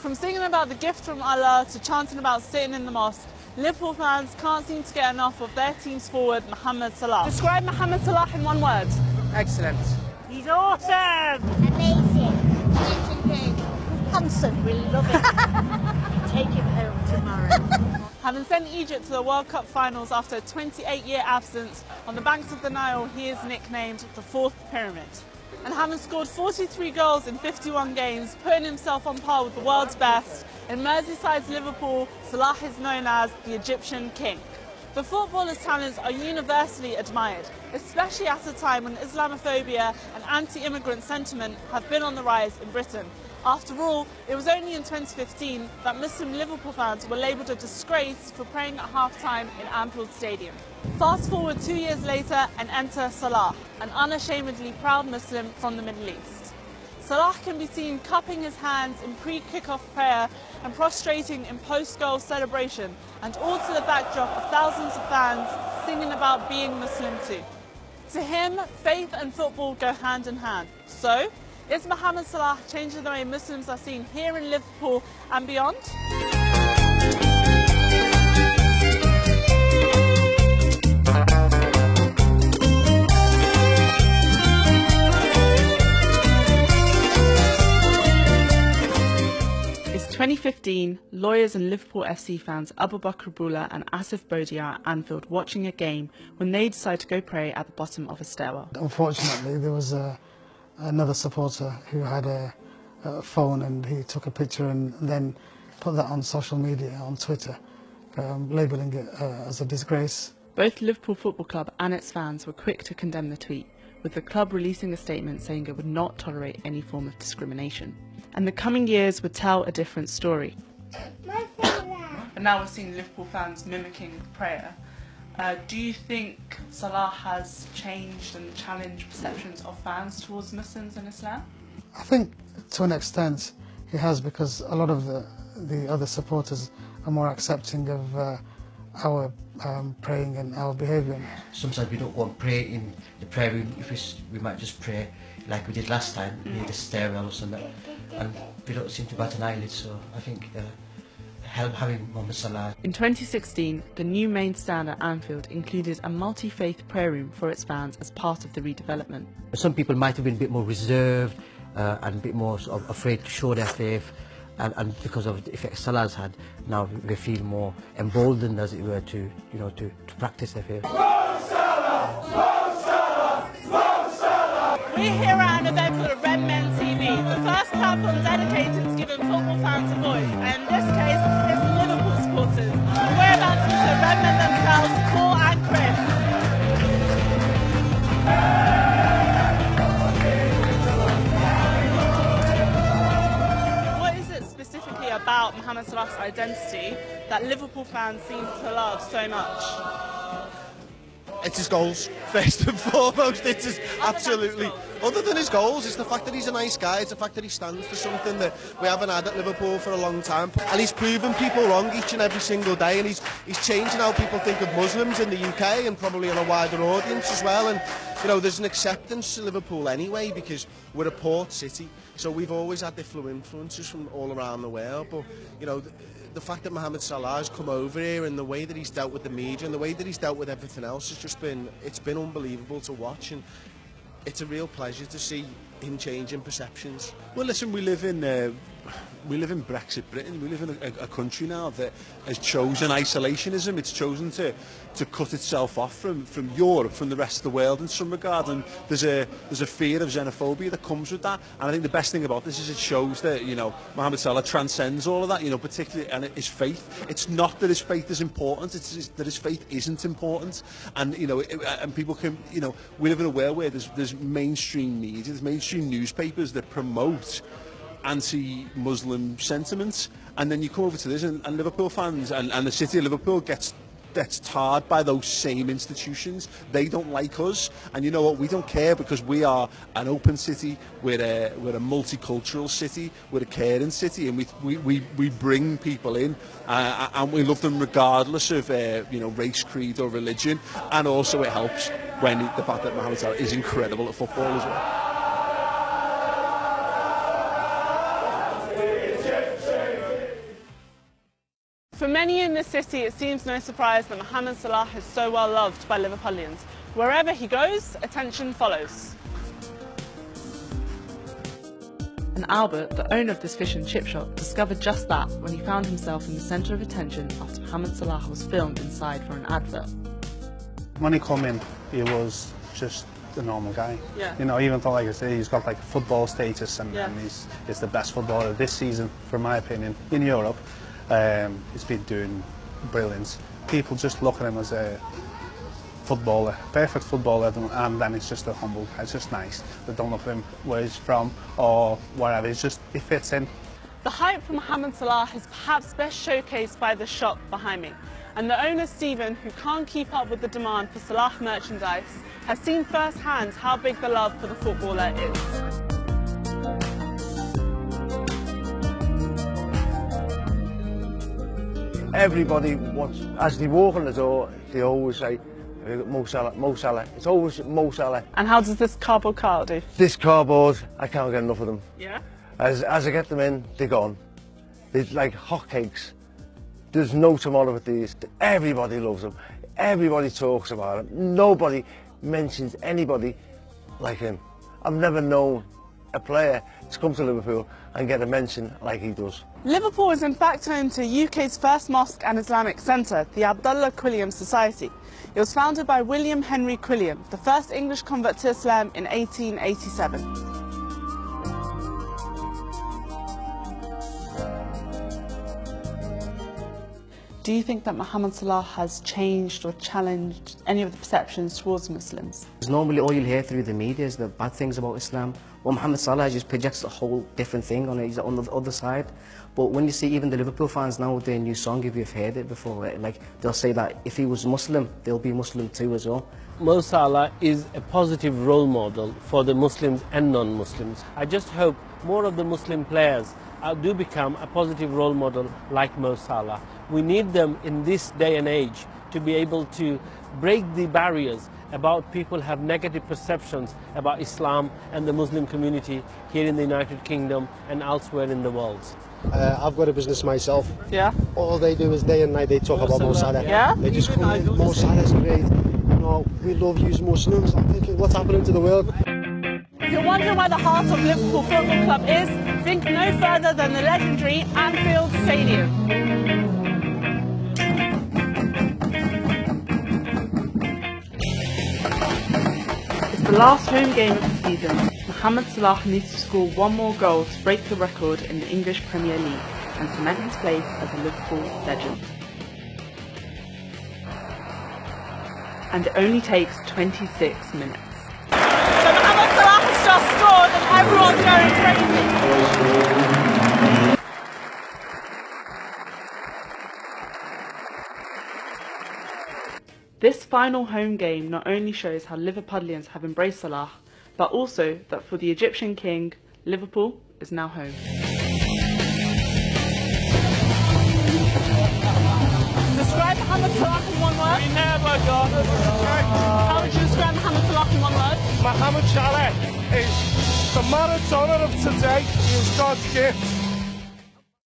From singing about the gift from Allah to chanting about sitting in the mosque, Liverpool fans can't seem to get enough of their team's forward, Mohammed Salah. Describe Mohammed Salah in one word. Excellent. He's awesome! Amazing. Handsome, we love it. Take him home tomorrow. Having sent Egypt to the World Cup finals after a 28-year absence, on the banks of the Nile he is nicknamed the Fourth Pyramid. And having scored 43 goals in 51 games, putting himself on par with the world's best, in Merseyside's Liverpool, Salah is known as the Egyptian King. The footballer's talents are universally admired, especially at a time when Islamophobia and anti-immigrant sentiment have been on the rise in Britain. After all, it was only in 2015 that Muslim Liverpool fans were labelled a disgrace for praying at half-time in Anfield Stadium. Fast forward 2 years later and enter Salah, an unashamedly proud Muslim from the Middle East. Salah can be seen cupping his hands in pre-kick-off prayer and prostrating in post-goal celebration, and all to the backdrop of thousands of fans singing about being Muslim too. To him, faith and football go hand in hand. So, is Mohammed Salah changing the way Muslims are seen here in Liverpool and beyond? It's 2015, lawyers and Liverpool FC fans Abu Bakr Bula and Asif Bodi are at Anfield watching a game when they decide to go pray at the bottom of a stairwell. Unfortunately, there was another supporter who had a phone, and he took a picture and then put that on social media, on Twitter, labelling it as a disgrace. Both Liverpool Football Club and its fans were quick to condemn the tweet, with the club releasing a statement saying it would not tolerate any form of discrimination. And the coming years would tell a different story. And now we're seeing Liverpool fans mimicking prayer. Do you think Salah has changed and challenged perceptions of fans towards Muslims and Islam? I think to an extent he has, because a lot of the other supporters are more accepting of our praying and our behaviour. Sometimes we don't go and pray in the prayer room. We might just pray like we did last time, near the stairwell or something, and we don't seem to bat an eyelid. So I think having Mohammed Salah. In 2016, the new main stand at Anfield included a multi-faith prayer room for its fans as part of the redevelopment. Some people might have been a bit more reserved and a bit more sort of afraid to show their faith, and because of the effect Salah's had, now they feel more emboldened, as it were, to practice their faith. We're here at an event called Red Men TV, the first platform dedicated to giving football fans a voice, and in this case, it's the Liverpool supporters. We're about to meet the Red Men themselves, Paul and Chris. What is it specifically about Mohammed Salah's identity that Liverpool fans seem to love so much? It's his goals, first and foremost. It's his, absolutely. Other than his goals, it's the fact that he's a nice guy. It's the fact that he stands for something that we haven't had at Liverpool for a long time. And he's proven people wrong each and every single day. And he's changing how people think of Muslims in the UK and probably on a wider audience as well. And there's an acceptance to Liverpool anyway, because we're a port city. So we've always had influences from all around the world. But the fact that Mohammed Salah has come over here, and the way that he's dealt with the media and the way that he's dealt with everything else, has it's been unbelievable to watch, and it's a real pleasure to see him changing perceptions. Well, listen, we live in Brexit Britain. We live in a country now that has chosen isolationism. It's chosen to cut itself off from Europe, from the rest of the world in some regard. And there's a fear of xenophobia that comes with that. And I think the best thing about this is it shows that Mohammed Salah transcends all of that. Particularly, and his faith. It's not that his faith is important. It's that his faith isn't important. And and people can we live in a world where there's mainstream media, there's mainstream newspapers that promote anti-Muslim sentiments, and then you come over to this, and Liverpool fans and the city of Liverpool gets tarred by those same institutions. They don't like us, and you know what? We don't care, because we are an open city. We're a multicultural city. We're a caring city, and we bring people in, and we love them regardless of race, creed, or religion. And also, it helps when the fact that Mohammed Salah is incredible at football as well. For many in this city, it seems no surprise that Mohammed Salah is so well loved by Liverpudlians. Wherever he goes, attention follows. And Albert, the owner of this fish and chip shop, discovered just that when he found himself in the centre of attention after Mohammed Salah was filmed inside for an advert. When he come in, he was just a normal guy. Yeah. You know, even though, like I say, he's got like football status and he's the best footballer this season, for my opinion, in Europe. He's been doing brilliance. People just look at him as a footballer, perfect footballer, and then he's just a humble guy. It's just nice. They don't look at him where he's from or wherever. It's just, he fits in. The hype for Mohammed Salah is perhaps best showcased by the shop behind me. And the owner, Stephen, who can't keep up with the demand for Salah merchandise, has seen firsthand how big the love for the footballer is. Everybody wants, as they walk in the door, they always say, Mo Salah, Mo Salah. It's always Mo Salah. And how does this cardboard cart do? This cardboard, I can't get enough of them. Yeah? As I get them in, they're gone. They're like hotcakes. There's no tomorrow with these. Everybody loves them. Everybody talks about them. Nobody mentions anybody like him. I've never known a player to come to Liverpool and get a mention like he does. Liverpool is in fact home to UK's first mosque and Islamic centre, the Abdullah Quilliam Society. It was founded by William Henry Quilliam, the first English convert to Islam in 1887. Do you think that Mohammed Salah has changed or challenged any of the perceptions towards Muslims? Normally all you'll hear through the media is the bad things about Islam. Well, Mohammed Salah just projects a whole different thing on it. He's on the other side. But when you see even the Liverpool fans now with their new song, if you've heard it before, like they'll say that if he was Muslim, they'll be Muslim too as well. Mo Salah is a positive role model for the Muslims and non-Muslims. I just hope more of the Muslim players do become a positive role model like Mo Salah. We need them in this day and age to be able to break the barriers about people have negative perceptions about Islam and the Muslim community here in the United Kingdom and elsewhere in the world. I've got a business myself. Yeah. All they do is day and night they talk about Mo Salah. Yeah. They just come in, Mo Salah's great. You know, we love you Muslims. I'm thinking, what's happening to the world? If you're wondering where the heart of Liverpool Football Club is, think no further than the legendary Anfield Stadium. The last home game of the season, Mohammed Salah needs to score one more goal to break the record in the English Premier League and cement his place as a Liverpool legend. And it only takes 26 minutes. So Mohammed Salah has just scored and everyone's going crazy. This final home game not only shows how Liverpudlians have embraced Salah, but also that for the Egyptian king, Liverpool is now home. Describe Mohammed Salah in one word. We never got it. How would you describe Mohammed Salah in one word? Mohammed Salah is the marathoner of today. He is God's gift.